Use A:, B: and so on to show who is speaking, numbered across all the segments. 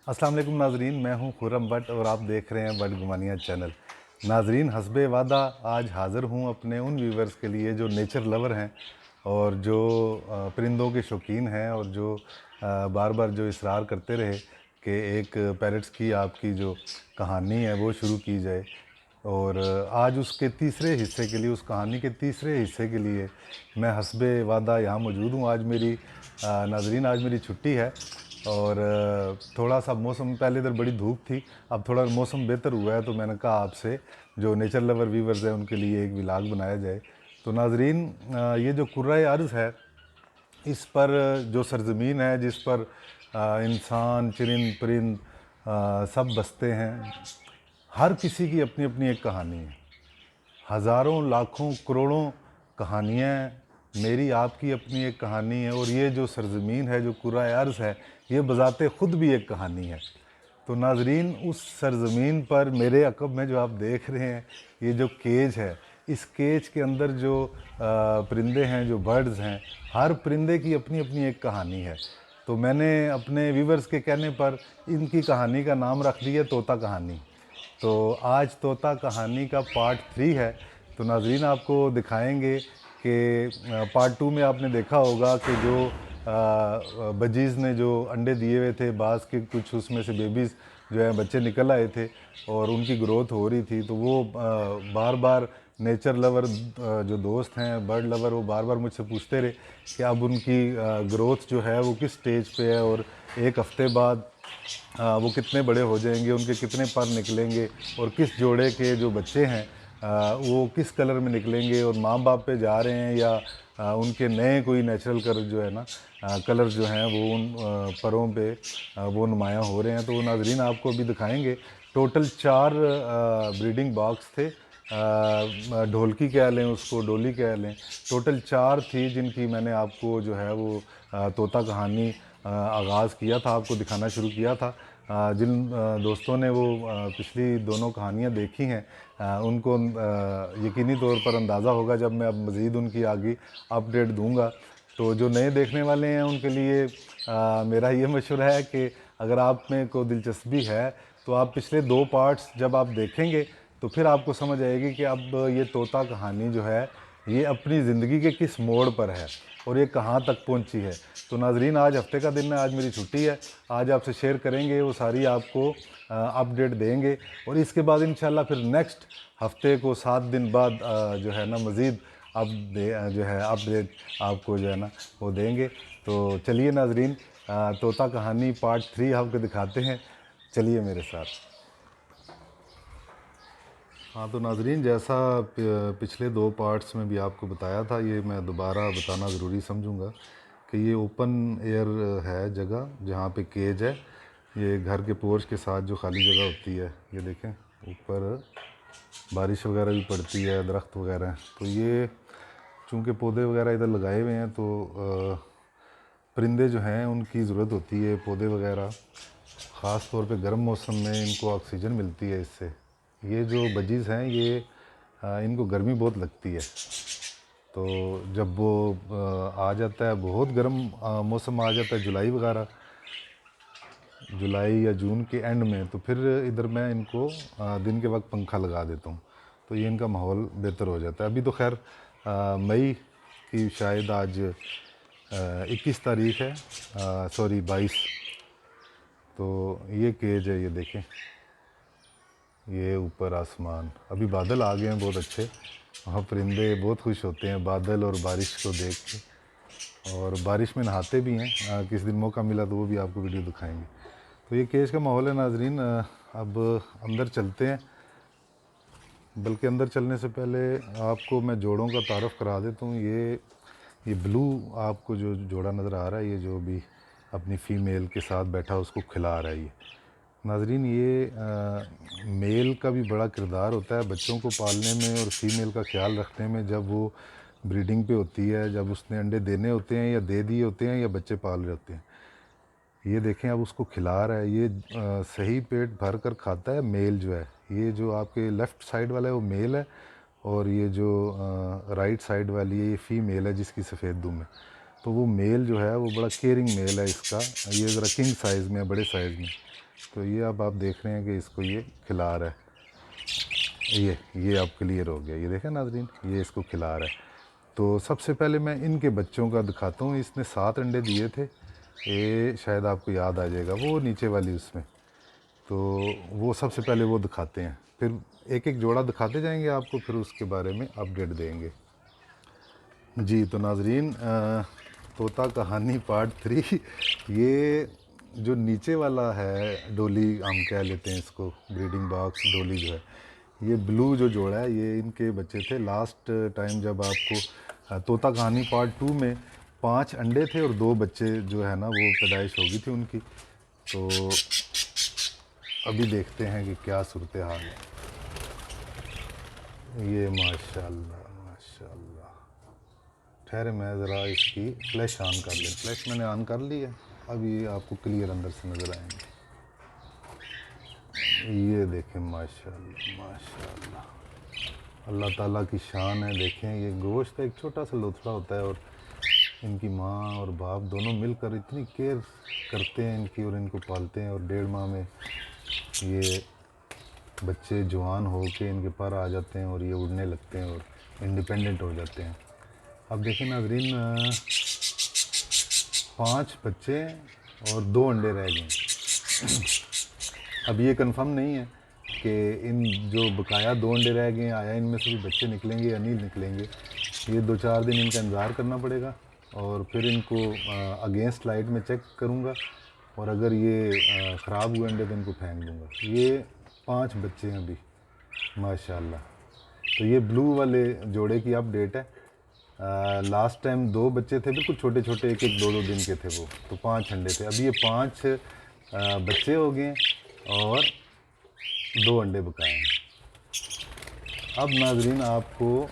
A: अस्सलाम वालेकुम नाजरीन, मैं हूं खुर्रम भट्ट और आप देख रहे हैं बर्ड गुमानिया चैनल। नाजरीन, हस्बे वादा आज हाज़िर हूं अपने उन व्यूवर्स के लिए जो नेचर लवर हैं और जो परिंदों के शौकीन हैं और जो बार बार जो इसरार करते रहे कि एक पैरट्स की आपकी जो कहानी है वो शुरू की जाए। और आज उसके तीसरे हिस्से के लिए, उस कहानी के तीसरे हिस्से के लिए मैं हस्बे वादा यहाँ मौजूद हूँ। आज मेरी नाजरीन, आज मेरी छुट्टी है और थोड़ा सा मौसम, पहले इधर बड़ी धूप थी, अब थोड़ा मौसम बेहतर हुआ है, तो मैंने कहा आपसे जो नेचर लवर व्यूवर्स हैं उनके लिए एक व्लॉग बनाया जाए। तो नाजरीन, ये जो कुर्राए अर्ज़ है, इस पर जो सरज़मीन है जिस पर इंसान, चरिंद परिंद सब बसते हैं, हर किसी की अपनी अपनी एक कहानी है। हज़ारों लाखों करोड़ों कहानियाँ हैं, मेरी आपकी अपनी एक कहानी है। और ये जो सरज़मीन है, जो कुर्राए अर्ज़ है, ये बज़ाते ख़ुद भी एक कहानी है। तो नाज़रीन, उस सरज़मीन पर मेरे अक़ब में जो आप देख रहे हैं, ये जो केज है, इस केज के अंदर जो परिंदे हैं, जो बर्ड्स हैं, हर परिंदे की अपनी अपनी एक कहानी है। तो मैंने अपने व्यूवर्स के कहने पर इनकी कहानी का नाम रख दिया तोता कहानी। तो आज तोता कहानी का पार्ट 3 है। तो नाज़रीन, आपको दिखाएंगे कि पार्ट 2 में आपने देखा होगा कि जो बजीज़ ने जो अंडे दिए हुए थे, बाज़ के कुछ उसमें से बेबीज़ जो है बच्चे निकल आए थे और उनकी ग्रोथ हो रही थी। तो वो बार बार नेचर लवर जो दोस्त हैं, बर्ड लवर, वो बार बार मुझसे पूछते रहे कि अब उनकी ग्रोथ जो है वो किस स्टेज पे है और एक हफ़्ते बाद वो कितने बड़े हो जाएंगे, उनके कितने पर निकलेंगे और किस जोड़े के जो बच्चे हैं वो किस कलर में निकलेंगे और माँ बाप पे जा रहे हैं या उनके नए कोई नेचुरल कलर जो है ना, कलर जो हैं वो उन परों पे वो नुमायाँ हो रहे हैं। तो वो नाजरीन आपको अभी दिखाएंगे। टोटल 4 ब्रीडिंग बॉक्स थे, ढोलकी कह लें उसको, डोली कह लें, टोटल 4 थी जिनकी मैंने आपको जो है वो तोता कहानी आगाज़ किया था, आपको दिखाना शुरू किया था। जिन दोस्तों ने वो पिछली दोनों कहानियाँ देखी हैं, उनको यकीनी तौर पर अंदाज़ा होगा जब मैं अब मज़ीद उनकी आगे अपडेट दूंगा। तो जो नए देखने वाले हैं उनके लिए मेरा ये मशवरा है कि अगर आप में को दिलचस्पी है तो आप पिछले 2 पार्ट्स जब आप देखेंगे तो फिर आपको समझ आएगी कि अब ये तोता कहानी जो है ये अपनी ज़िंदगी के किस मोड़ पर है और ये कहाँ तक पहुँची है। तो नाजरीन, आज हफ्ते का दिन है, आज मेरी छुट्टी है, आज आपसे शेयर करेंगे, वो सारी आपको अपडेट देंगे। और इसके बाद इंशाल्लाह फिर नेक्स्ट हफ्ते को 7 दिन बाद जो है ना मज़ीद जो है अपडेट आपको जो है ना वो देंगे। तो चलिए नाजरीन, तोता कहानी पार्ट 3 आपको दिखाते हैं, चलिए मेरे साथ। हाँ, तो नाजरीन, जैसा पिछले 2 पार्ट्स में भी आपको बताया था, ये मैं दोबारा बताना ज़रूरी समझूंगा कि ये ओपन एयर है जगह जहाँ पे केज है। ये घर के पोर्च के साथ जो खाली जगह होती है, ये देखें, ऊपर बारिश वगैरह भी पड़ती है, दरख्त वगैरह हैं। तो ये चूँकि पौधे वगैरह इधर लगाए हुए हैं तो परिंदे जो हैं उनकी ज़रूरत होती है पौधे वगैरह, ख़ास तौर पे गर्म मौसम में इनको ऑक्सीजन मिलती है इससे। ये जो बजीज़ हैं ये इनको गर्मी बहुत लगती है। तो जब वो आ जाता है, बहुत गर्म मौसम आ जाता है, जुलाई वगैरह, जुलाई या जून के एंड में, तो फिर इधर मैं इनको दिन के वक्त पंखा लगा देता हूँ, तो ये इनका माहौल बेहतर हो जाता है। अभी तो खैर मई की शायद आज 21 तारीख़ है, सॉरी 22। तो ये केज है, ये देखें, ये ऊपर आसमान, अभी बादल आ गए हैं बहुत अच्छे, वहाँ परिंदे बहुत खुश होते हैं बादल और बारिश को देख के, और बारिश में नहाते भी हैं। किस दिन मौका मिला तो वो भी आपको वीडियो दिखाएंगे। तो ये केज का माहौल है नाजरीन। अब अंदर चलते हैं, बल्कि अंदर चलने से पहले आपको मैं जोड़ों का तारफ़ करा देता हूँ। ये ब्लू आपको जो जोड़ा नज़र आ रहा है, ये जो भी अपनी फ़ीमेल के साथ बैठा उसको खिला रहा है, ये नाजरीन, ये मेल का भी बड़ा किरदार होता है बच्चों को पालने में और फीमेल का ख्याल रखने में। जब वो ब्रीडिंग पे होती है, जब उसने अंडे देने होते हैं या दे दिए होते हैं या बच्चे पाल रहे होते हैं, ये देखें अब उसको खिला रहा है। ये सही पेट भर कर खाता है मेल जो है। ये जो आपके लेफ़्ट साइड वाला है वो मेल है और ये जो राइट साइड वाली है ये फ़ीमेल है जिसकी सफ़ेद दुम है। तो वो मेल जो है वो बड़ा केयरिंग मेल है इसका, ये ज़रा किंग साइज़ में है, बड़े साइज़ में। तो ये अब आप देख रहे हैं कि इसको ये खिला रहा है। ये अब क्लियर हो गया, ये देखें नाज़रीन, ये इसको खिला रहा है। तो सबसे पहले मैं इनके बच्चों का दिखाता हूँ। इसने 7 अंडे दिए थे, ये शायद आपको याद आ जाएगा, वो नीचे वाली उसमें। तो वो सबसे पहले वो दिखाते हैं, फिर एक एक जोड़ा दिखाते जाएंगे आपको, फिर उसके बारे में अपडेट देंगे। जी तो नाज़रीन, तोता कहानी पार्ट 3 ये जो नीचे वाला है डोली, हम कह लेते हैं इसको, ब्रीडिंग बॉक्स डोली जो है, ये ब्लू जो जोड़ा है, ये इनके बच्चे थे। लास्ट टाइम जब आपको तोता कहानी पार्ट 2 में 5 अंडे थे और 2 बच्चे जो है ना वो पैदाइश हो गई थी उनकी। तो अभी देखते हैं कि क्या सूरत हाल है। ये माशाल्लाह माशाल्लाह। ठहरे मैं ज़रा इसकी फ्लैश ऑन कर लें। फ्लैश मैंने ऑन कर ली है, अब ये आपको क्लियर अंदर से नज़र आएंगे। ये देखें माशाल्लाह माशाल्लाह, अल्लाह ताला की शान है। देखें ये गोश्त एक छोटा सा लोथड़ा होता है और इनकी माँ और बाप दोनों मिलकर इतनी केयर करते हैं इनकी और इनको पालते हैं। और 1.5 माह में ये बच्चे जवान हो के इनके पर आ जाते हैं और ये उड़ने लगते हैं और इंडिपेंडेंट हो जाते हैं। अब देखिए नाज़रीन, 5 बच्चे और 2 अंडे रह गए। अब ये कंफर्म नहीं है कि इन जो बकाया 2 अंडे रह गए आया इनमें से भी बच्चे निकलेंगे या नहीं निकलेंगे। ये 2-4 दिन इनका इंतज़ार करना पड़ेगा और फिर इनको अगेंस्ट लाइट में चेक करूँगा, और अगर ये ख़राब हुए अंडे तो इनको फेंक दूँगा। ये 5 बच्चे हैं अभी माशाल्लाह। तो ये ब्लू वाले जोड़े की अपडेट है। लास्ट टाइम 2 बच्चे थे, बिल्कुल छोटे छोटे, 1-1 2-2 दिन के थे वो, तो 5 अंडे थे। अभी ये 5 बच्चे हो गए और 2 अंडे बकाए हैं। अब नाजरीन आपको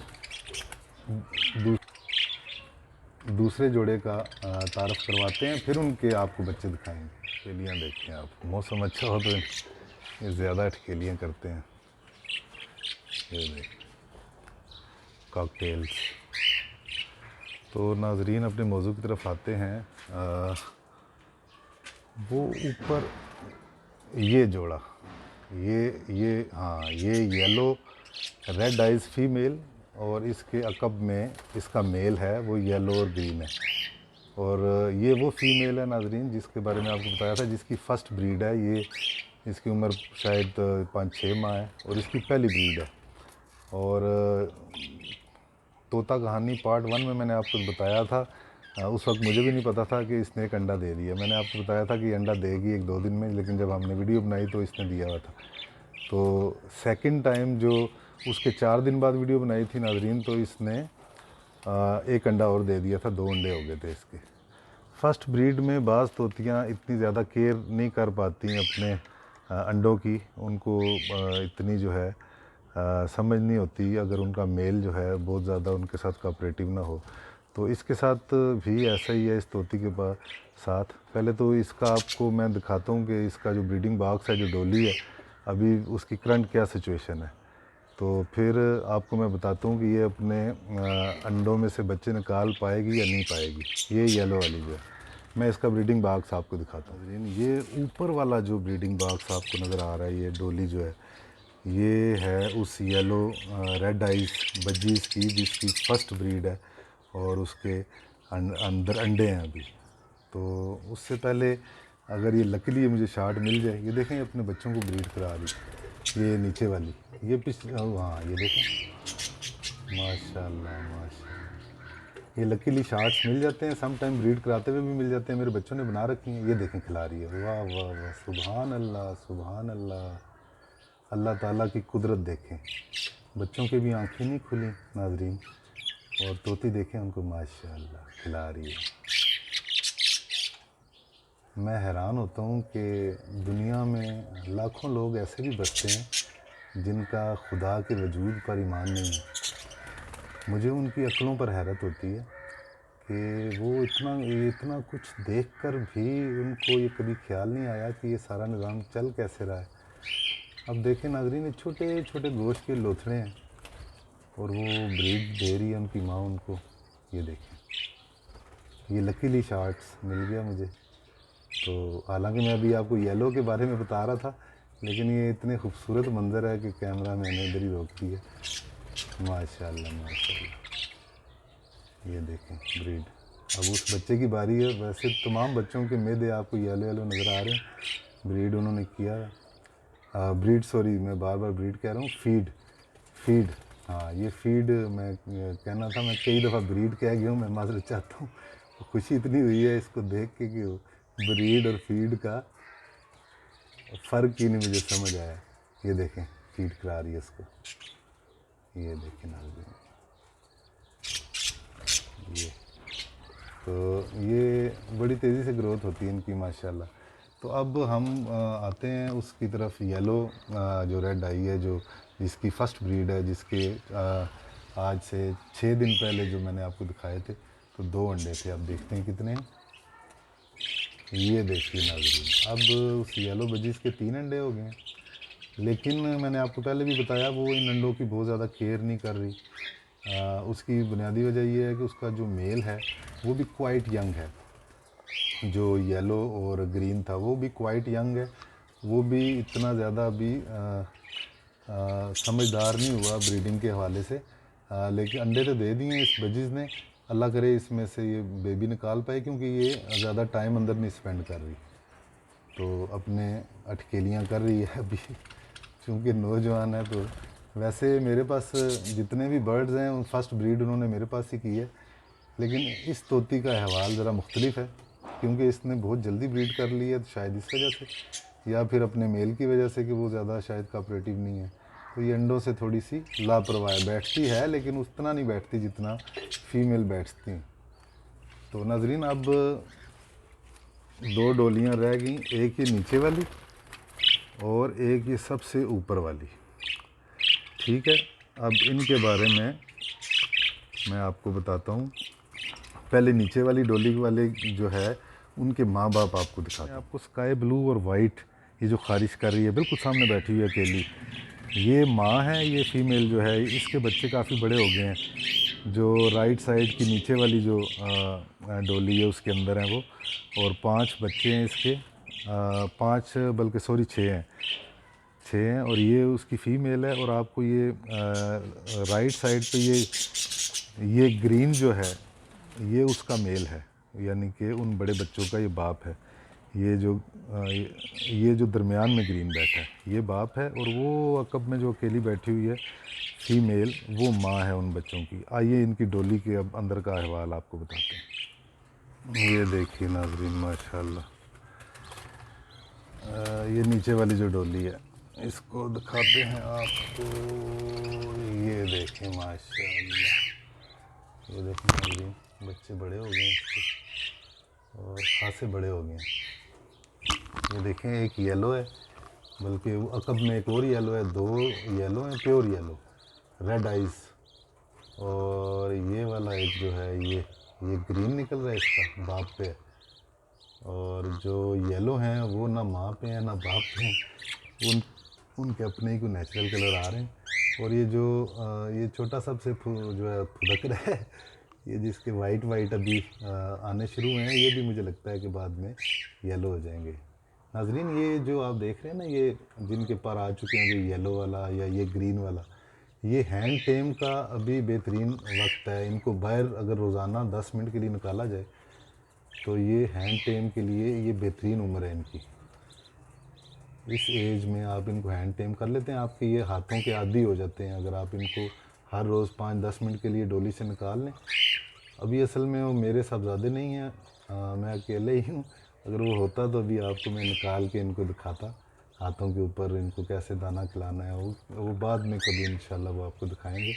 A: दूसरे जोड़े का तारफ़ करवाते हैं, फिर उनके आपको बच्चे दिखाएंगे। ठेलियाँ देखते हैं आप, मौसम अच्छा हो तो ये ज़्यादा ठेलियाँ करते हैं। ये देख कॉकटेल्स। तो नाजरीन अपने मौजू की तरफ आते हैं। वो ऊपर ये जोड़ा, ये हाँ, ये येलो रेड आइज़ फीमेल, और इसके अकब में इसका मेल है वो येलो और ग्रीन है। और ये वो फीमेल है नाजरीन जिसके बारे में आपको बताया था, जिसकी फ़र्स्ट ब्रीड है ये। इसकी उम्र शायद 5-6 माह है और इसकी पहली ब्रीड है। और तोता कहानी पार्ट 1 में मैंने आपको बताया था, उस वक्त मुझे भी नहीं पता था कि इसने एक अंडा दे दिया। मैंने आपको बताया था कि अंडा देगी 1-2 दिन में, लेकिन जब हमने वीडियो बनाई तो इसने दिया हुआ था। तो सेकंड टाइम जो उसके 4 दिन बाद वीडियो बनाई थी नाजरीन, तो इसने एक अंडा और दे दिया था, 2 अंडे हो गए थे इसके। फर्स्ट ब्रीड में बाज़ तोतियाँ इतनी ज़्यादा केयर नहीं कर पाती अपने अंडों की, उनको इतनी जो है समझ नहीं होती अगर उनका मेल जो है बहुत ज़्यादा उनके साथ कोऑपरेटिव ना हो। तो इसके साथ भी ऐसा ही है इस तोती के साथ। पहले तो इसका आपको मैं दिखाता हूँ कि इसका जो ब्रीडिंग बॉक्स है, जो डोली है, अभी उसकी करंट क्या सिचुएशन है। तो फिर आपको मैं बताता हूँ कि ये अपने अंडों में से बच्चे निकाल पाएगी या नहीं पाएगी। ये येलो वाली जो है, मैं इसका ब्रीडिंग बॉक्स आपको दिखाता हूँ। ये ऊपर वाला जो ब्रीडिंग बॉक्स आपको नज़र आ रहा है, ये डोली जो है, ये है उस येलो रेड आइस बजीज़ की, जिसकी फ़र्स्ट ब्रीड है और उसके अंदर अंडे हैं अभी। तो उससे पहले अगर ये लकीली मुझे शार्ट मिल जाए, ये देखें अपने बच्चों को ब्रीड करा रही, ये नीचे वाली, ये पिछले, हाँ ये देखें माशाल्लाह माशाल्लाह। ये लकीली शार्ट्स मिल जाते हैं, सम टाइम ब्रीड कराते हुए भी मिल जाते हैं, मेरे बच्चों ने बना रखी हैं। ये देखें खिला रही है, वाह वाह वाह, सुभान अल्लाह सुभान अल्लाह। अल्लाह ताला की कुदरत देखें, बच्चों की भी आंखें नहीं खुली नाजरीन, और तोती देखें उनको माशाल्लाह खिला रही है। मैं हैरान होता हूँ कि दुनिया में लाखों लोग ऐसे भी बसते हैं जिनका खुदा के वजूद पर ईमान नहीं है। मुझे उनकी अक्लों पर हैरत होती है कि वो इतना कुछ देखकर भी उनको ये कभी ख्याल नहीं आया कि ये सारा निज़ाम चल कैसे रहा है। अब देखें नाज़रीन, ये छोटे छोटे गोश्त के लोथड़े हैं और वो ब्रीड दे रही है उनकी माँ उनको। ये देखें, ये लकीली शार्ट्स मिल गया मुझे। तो हालांकि मैं अभी आपको येलो के बारे में बता रहा था, लेकिन ये इतने खूबसूरत मंज़र है कि कैमरा मैंने इधर ही रोक दिया। माशाल्लाह माशाल्लाह, ये देखें ब्रीड। अब उस बच्चे की बारी है। वैसे तमाम बच्चों के मेदे आपको येलो येलो नज़र आ रहे हैं, ब्रीड उन्होंने किया है। ब्रीड सॉरी, मैं बार बार ब्रीड कह रहा हूँ, फीड फीड। हाँ ये फीड मैं कहना था, मैं कई दफ़ा ब्रीड कह गया हूँ, मैं माज़रत चाहता हूँ। तो खुशी इतनी हुई है इसको देख के कि ब्रीड और फीड का फ़र्क ही नहीं मुझे समझ आया। ये देखें फीड करा रही है इसको, ये देखें नाज़रीन, ये तो ये बड़ी तेज़ी से ग्रोथ होती है इनकी माशाल्लाह। तो अब हम आते हैं उसकी तरफ, येलो जो रेड आई है, जो जिसकी फ़र्स्ट ब्रीड है, जिसके आज से 6 दिन पहले जो मैंने आपको दिखाए थे, तो 2 अंडे थे। अब देखते हैं कितने हैं। ये देखिए नाज़रीन, अब उस येलो बजीज़ के 3 अंडे हो गए हैं। लेकिन मैंने आपको पहले भी बताया, वो इन अंडों की बहुत ज़्यादा केयर नहीं कर रही। उसकी बुनियादी वजह ये है कि उसका जो मेल है वो भी क्वाइट यंग है। जो येलो और ग्रीन था वो भी क्वाइट यंग है, वो भी इतना ज़्यादा अभी समझदार नहीं हुआ ब्रीडिंग के हवाले से। लेकिन अंडे तो दे दिए इस बजीज़ ने, अल्लाह करे इसमें से ये बेबी निकाल पाए, क्योंकि ये ज़्यादा टाइम अंदर नहीं स्पेंड कर रही, तो अपने अटकेलियाँ कर रही है अभी चूँकि नौजवान है। तो वैसे मेरे पास जितने भी बर्ड्स हैं फर्स्ट ब्रीड उन्होंने मेरे पास ही की है, लेकिन इस तोती का अहवाल ज़रा मुख्तलिफ है, क्योंकि इसने बहुत जल्दी ब्रीड कर ली है, तो शायद इस वजह से, या फिर अपने मेल की वजह से कि वो ज़्यादा शायद कोऑपरेटिव नहीं है। तो ये अंडों से थोड़ी सी लापरवाह बैठती है, लेकिन उतना नहीं बैठती जितना फ़ीमेल बैठती। तो नाजरीन, अब 2 डोलियाँ रह गई, एक ये नीचे वाली और एक ये सबसे ऊपर वाली। ठीक है, अब इनके बारे में मैं आपको बताता हूँ। पहले नीचे वाली डोली वाले जो है उनके माँ बाप आपको दिखाता हूँ। आपको स्काई ब्लू और वाइट ये जो खारिश कर रही है बिल्कुल सामने बैठी हुई है अकेली, ये माँ है। ये फीमेल जो है, इसके बच्चे काफ़ी बड़े हो गए हैं। जो राइट साइड की नीचे वाली जो डोली है उसके अंदर हैं वो, और 5 बच्चे हैं इसके, 5 बल्कि सॉरी 6 हैं, 6 हैं। और ये उसकी फ़ीमेल है। और आपको ये राइट साइड पे ये ग्रीन जो है ये उसका मेल है, यानी कि उन बड़े बच्चों का ये बाप है। ये जो दरमियान में ग्रीन बैठा है ये बाप है, और वो अकब में जो अकेली बैठी हुई है फीमेल, वो माँ है उन बच्चों की। आइए इनकी डोली के अब अंदर का अहवाल आपको बताते हैं। ये देखिए नाजरीन माशाल्लाह, ये नीचे वाली जो डोली है इसको दिखाते हैं आपको। ये देखें माशाल्लाह, ये देखें नाजरीन, बच्चे बड़े हो गए हैं इसके, और खासे बड़े हो गए हैं। ये देखें, एक येलो है, बल्कि अकब में एक और येलो है, 2 येलो हैं, प्योर येलो, रेड आइज़। और ये वाला एक जो है ये ग्रीन निकल रहा है इसका बाप पे, और जो येलो हैं वो ना माँ पे हैं ना बाप पे हैं, उनके अपने ही को नेचुरल कलर आ रहे हैं। और ये छोटा सबसे जो है फुदक रहा है, ये जिसके वाइट अभी आने शुरू हुए हैं, ये भी मुझे लगता है कि बाद में येलो हो जाएंगे। नाजरीन, ये जो आप देख रहे हैं ना, ये जिनके पर आ चुके हैं, जो येलो वाला या ये ग्रीन वाला, ये हैंड टेम का अभी बेहतरीन वक्त है। इनको बाहर अगर रोज़ाना 10 मिनट के लिए निकाला जाए तो ये हैंड टेम के लिए ये बेहतरीन उम्र है इनकी। इस एज में आप इनको हैंड टेम कर लेते हैं, आपके ये हाथों के आदी हो जाते हैं अगर आप इनको हर रोज़ 5-10 मिनट के लिए डोली से निकाल लें। अभी असल में वो मेरे साहबजादे नहीं हैं, मैं अकेले ही हूँ। अगर वो होता तो अभी आपको मैं निकाल के इनको दिखाता, हाथों के ऊपर इनको कैसे दाना खिलाना है। वो बाद में कभी इंशाल्लाह वो आपको दिखाएंगे।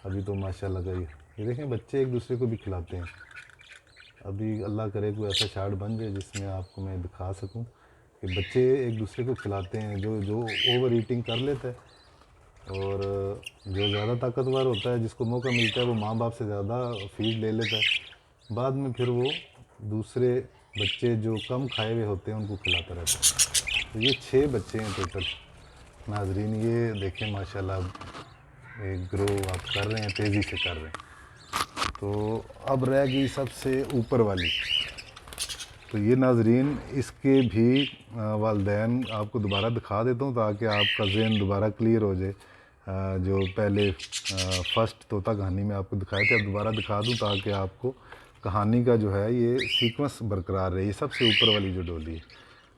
A: अभी तो माशाल्लाह का ये देखें, बच्चे एक दूसरे को भी खिलाते हैं। अभी अल्लाह करे कोई ऐसा चार्ट बन जाए जिसमें आपको मैं दिखा सकूं कि बच्चे एक दूसरे को खिलाते हैं। जो ओवर ईटिंग कर लेता है और जो ज़्यादा ताकतवर होता है, जिसको मौका मिलता है, वो माँ बाप से ज़्यादा फीड ले लेता है। बाद में फिर वो दूसरे बच्चे जो कम खाए हुए होते हैं उनको खिलाता रहता है। तो ये 6 बच्चे हैं टोटल नाजरीन। ये देखें माशाल्लाह, एक ग्रो आप कर रहे हैं, तेज़ी से कर रहे हैं। तो अब रह गई सबसे ऊपर वाली। तो ये नाजरीन इसके भी वालदैन आपको दोबारा दिखा देता हूँ ताकि आपका जहन दोबारा क्लियर हो जाए। जो पहले फर्स्ट तोता कहानी में आपको दिखाए थे, अब दोबारा दिखा दूँ ताकि आपको कहानी का जो है ये सीक्वेंस बरकरार रहे। ये सबसे ऊपर वाली जो डोली है,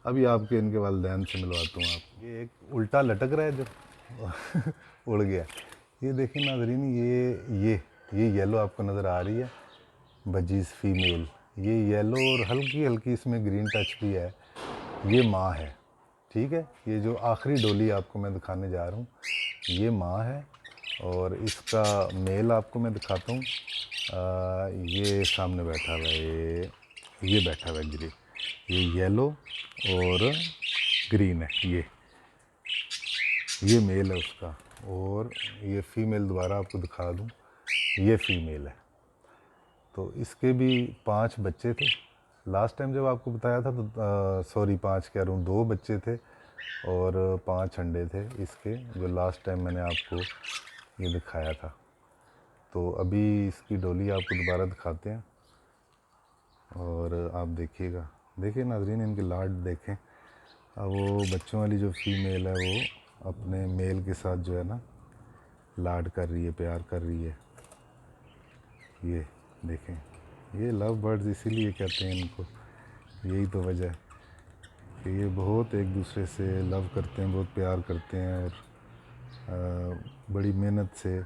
A: अभी आपके इनके वालदैन से मिलवाता हूँ आप। ये एक उल्टा लटक रहा है जो उड़ गया। ये देखिए नाजरीन, ये येलो आपको नज़र आ रही है, बजीज़ फ़ीमेल। ये येलो और हल्की हल्की इसमें ग्रीन टच भी है, ये माँ है। ठीक है, ये जो आखिरी डोली आपको मैं दिखाने जा रहा हूँ ये माँ है। और इसका मेल आपको मैं दिखाता हूँ। ये सामने बैठा हुआ है, ये बैठा हुआ है ग्रीन, ये येलो और ग्रीन है। ये मेल है उसका, और ये फ़ीमेल दोबारा आपको दिखा दूँ, ये फ़ीमेल है। तो इसके भी 5 बच्चे थे। लास्ट टाइम जब आपको बताया था तो सॉरी 5 कह रहा हूँ, 2 बच्चे थे और 5 अंडे थे इसके, जो लास्ट टाइम मैंने आपको ये दिखाया था। तो अभी इसकी डोली आपको दोबारा दिखाते हैं और आप देखिएगा। देखिए नाजरीन, इनके लाड देखें। अब वो बच्चों वाली जो फीमेल है वो अपने मेल के साथ जो है ना लाड कर रही है, प्यार कर रही है। ये देखें, ये लव बर्ड्स इसीलिए कहते हैं इनको, यही तो वजह है कि ये बहुत एक दूसरे से लव करते हैं, बहुत प्यार करते हैं और बड़ी मेहनत से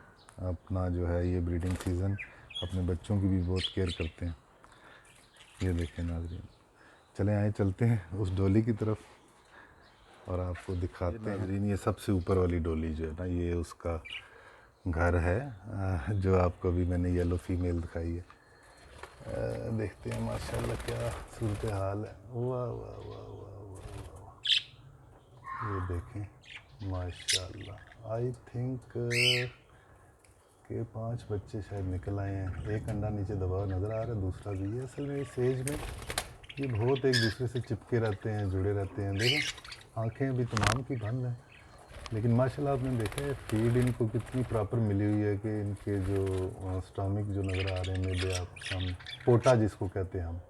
A: अपना जो है ये ब्रीडिंग सीज़न अपने बच्चों की भी बहुत केयर करते हैं। ये देखें नाज़रीन, चलें आए चलते हैं उस डोली की तरफ और आपको दिखाते हैं। नाज़रीन, ये सबसे ऊपर वाली डोली जो है ना, ये उसका घर है जो आपको अभी मैंने येलो फीमेल दिखाई है। देखते हैं माशाल्लाह क्या सूरत हाल है। वाह वाह वाह वाह वाह वाह, ये देखें माशाल्लाह। आई थिंक के 5 बच्चे शायद निकल आए हैं। एक अंडा नीचे दबा नज़र आ रहा है, दूसरा भी है। असल में इस एज में ये बहुत एक दूसरे से चिपके रहते हैं, जुड़े रहते हैं। देखें आँखें भी तमाम की बंद हैं, लेकिन माशाल्लाह आपने देखा है फीड इनको कितनी प्रॉपर मिली हुई है कि इनके जो स्टमक जो नज़र आ रहे हैं, मेरे आप हम पोटा जिसको कहते हैं, हम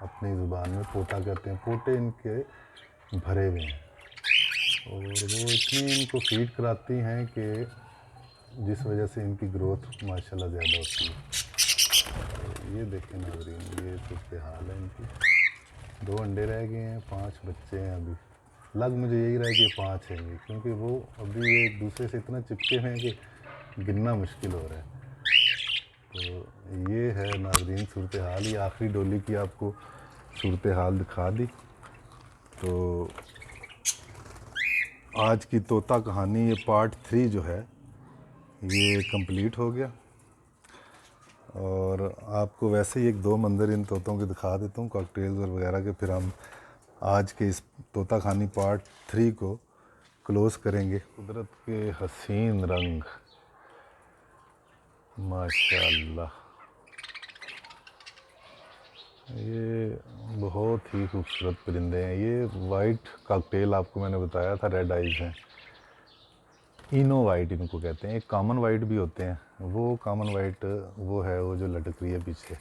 A: अपनी ज़ुबान में पोटा कहते हैं, पोटे इनके भरे हुए हैं और वो इतनी इनको फीड कराती हैं कि जिस वजह से इनकी ग्रोथ माशाल्लाह ज़्यादा होती है। तो ये देखें नाज़रीन, ये सूरत हाल है इनकी। 2 अंडे रह गए हैं, 5 बच्चे हैं अभी। लग मुझे यही रहा है कि 5 हैं ये, क्योंकि वो अभी ये एक दूसरे से इतना चिपके हुए हैं कि गिनना मुश्किल हो रहा है। तो ये है नाज़रीन सूरत हाल। ये आखिरी डोली की आपको सूरत हाल दिखा दी। तो आज की तोता कहानी ये पार्ट 3 जो है ये कंप्लीट हो गया। और आपको वैसे ही 1-2 मंज़र इन तोतों के दिखा देता हूँ, कॉकटेल्स और वगैरह के, फिर हम आज के इस तोता कहानी पार्ट 3 को क्लोज़ करेंगे। कुदरत के हसीन रंग माशाल्लाह, ये बहुत ही खूबसूरत परिंदे हैं। ये वाइट कॉकटेल आपको मैंने बताया था, रेड आइज़ हैं, इनो वाइट इनको कहते हैं। एक कॉमन वाइट भी होते हैं, वो कॉमन वाइट वो है वो जो लटक रही है पीछे,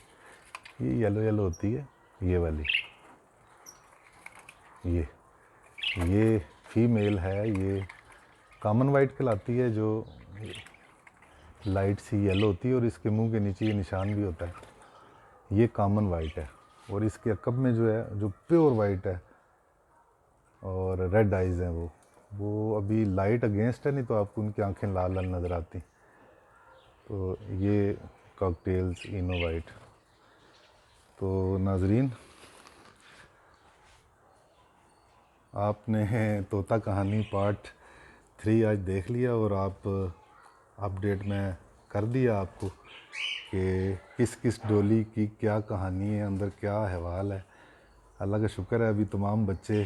A: ये येलो येलो होती है ये वाली। ये फीमेल है, ये कॉमन वाइट कहलाती है, जो लाइट सी येलो होती है और इसके मुंह के नीचे ये निशान भी होता है, ये कॉमन वाइट है। और इसके अकब में जो है जो प्योर वाइट है और रेड आइज़ हैं, वो अभी लाइट अगेंस्ट है, नहीं तो आपको उनकी आंखें लाल लाल नज़र आती। तो ये कॉकटेल्स इनो वाइट। तो नाजरीन, आपने तोता कहानी पार्ट 3 आज देख लिया और आप अपडेट में कर दिया आपको कि किस किस डोली की क्या कहानी है, अंदर क्या अहवाल है। अल्लाह का शुक्र है, अभी तमाम बच्चे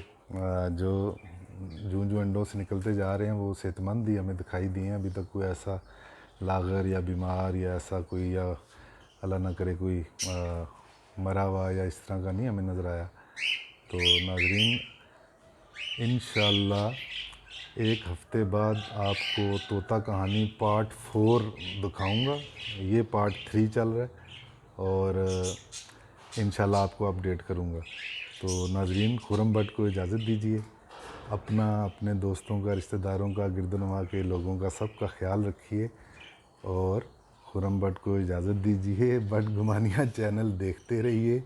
A: जो जूं जूं अंडों से निकलते जा रहे हैं वो सेहतमंद ही हमें दिखाई दिए हैं। अभी तक कोई ऐसा लागर या बीमार या ऐसा कोई, या अल्लाह ना करे कोई मरा हुआ या इस तरह का नहीं हमें नज़र आया। तो नाजरीन, इंशाअल्लाह 1 हफ़्ते बाद आपको तोता कहानी पार्ट 4 दिखाऊंगा। ये पार्ट 3 चल रहा है और इंशाल्लाह आपको अपडेट करूँगा। तो नाज़रीन, खुर्रम भट्ट को इजाज़त दीजिए। अपना, अपने दोस्तों का, रिश्तेदारों का, गिरदोनवा के लोगों का, सबका ख्याल रखिए और खुर्रम भट्ट को इजाज़त दीजिए। भट्ट गुमानिया चैनल देखते रहिए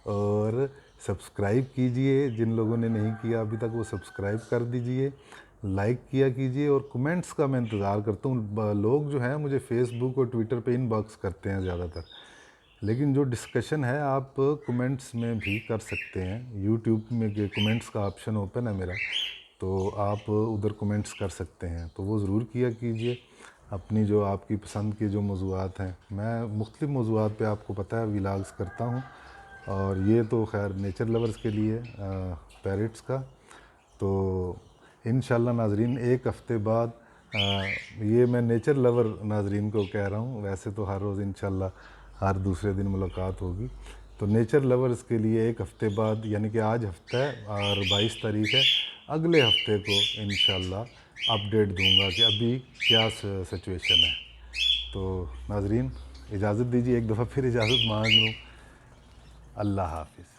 A: और सब्सक्राइब कीजिए। जिन लोगों ने नहीं किया अभी तक वो सब्सक्राइब कर दीजिए, लाइक किया कीजिए और कमेंट्स का मैं इंतज़ार करता हूँ। लोग जो हैं मुझे फ़ेसबुक और ट्विटर पे इनबॉक्स करते हैं ज़्यादातर, लेकिन जो डिस्कशन है आप कमेंट्स में भी कर सकते हैं। यूट्यूब में के कमेंट्स का ऑप्शन ओपन है मेरा, तो आप उधर कमेंट्स कर सकते हैं, तो वो ज़रूर किया कीजिए। अपनी जो आपकी पसंद के जो मौज़ूआत हैं, मैं मुख्तलिफ़ मौज़ूआत पे आपको पता है व्लॉग्स करता हूँ, और ये तो खैर नेचर लवर्स के लिए पैरट्स का। तो इंशाल्लाह नाज़रीन एक हफ़्ते बाद ये मैं नेचर लवर नाज़रीन को कह रहा हूँ, वैसे तो हर रोज़ इंशाल्लाह हर दूसरे दिन मुलाकात होगी। तो नेचर लवर्स के लिए एक हफ़्ते बाद, यानी कि आज हफ़्ता है और 22 तारीख़ है, अगले हफ़्ते को इंशाल्लाह अपडेट दूंगा कि अभी क्या सिचुएशन है। तो नाज़रीन इजाज़त दीजिए, एक दफ़ा फिर इजाज़त मांग लूँ। अल्लाह हाफ़िज़।